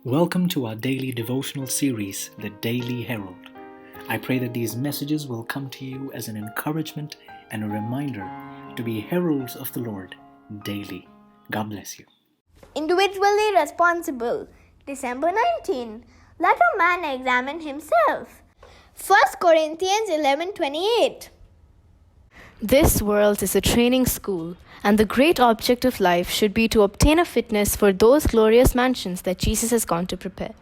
Welcome to our daily devotional series, The Daily Herald. I pray that these messages will come to you as an encouragement and a reminder to be heralds of the Lord daily. God bless you. Individually responsible. December 19. Let a man examine himself. 1 Corinthians 11:28. This world is a training school, and the great object of life should be to obtain a fitness for those glorious mansions that Jesus has gone to prepare.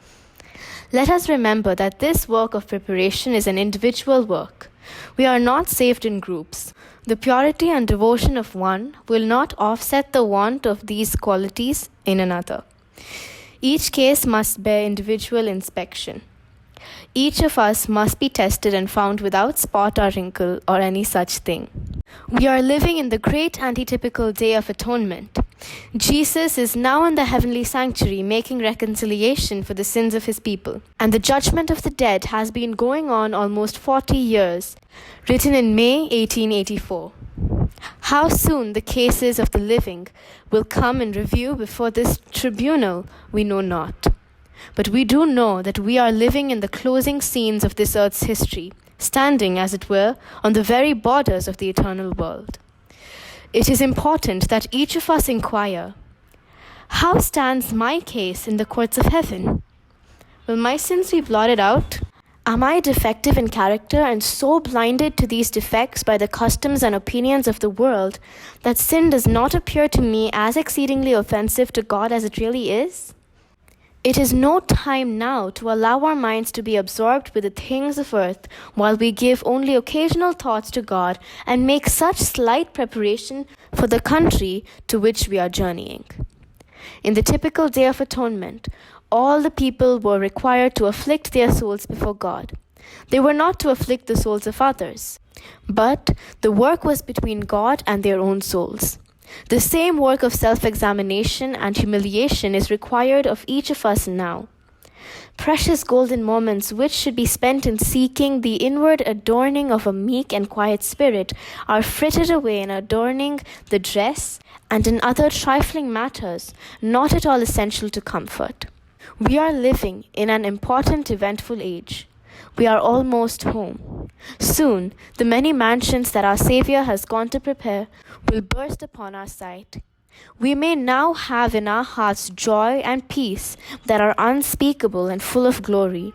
Let us remember that this work of preparation is an individual work. We are not saved in groups. The purity and devotion of one will not offset the want of these qualities in another. Each case must bear individual inspection. Each of us must be tested and found without spot or wrinkle or any such thing. We are living in the great antitypical day of atonement. Jesus is now in the heavenly sanctuary making reconciliation for the sins of his people. And the judgment of the dead has been going on almost 40 years, written in May 1884. How soon the cases of the living will come in review before this tribunal, we know not. But we do know that we are living in the closing scenes of this earth's history, standing, as it were, on the very borders of the eternal world. It is important that each of us inquire, how stands my case in the courts of heaven? Will my sins be blotted out? Am I defective in character and so blinded to these defects by the customs and opinions of the world that sin does not appear to me as exceedingly offensive to God as it really is? It is no time now to allow our minds to be absorbed with the things of earth while we give only occasional thoughts to God and make such slight preparation for the country to which we are journeying. In the typical Day of Atonement, all the people were required to afflict their souls before God. They were not to afflict the souls of others, but the work was between God and their own souls. The same work of self-examination and humiliation is required of each of us now. Precious golden moments which should be spent in seeking the inward adorning of a meek and quiet spirit are frittered away in adorning the dress and in other trifling matters not at all essential to comfort. We are living in an important eventful age. We are almost home. Soon, the many mansions that our Savior has gone to prepare will burst upon our sight. We may now have in our hearts joy and peace that are unspeakable and full of glory.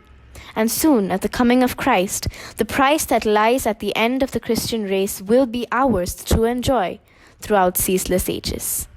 And soon, at the coming of Christ, the prize that lies at the end of the Christian race will be ours to enjoy throughout ceaseless ages.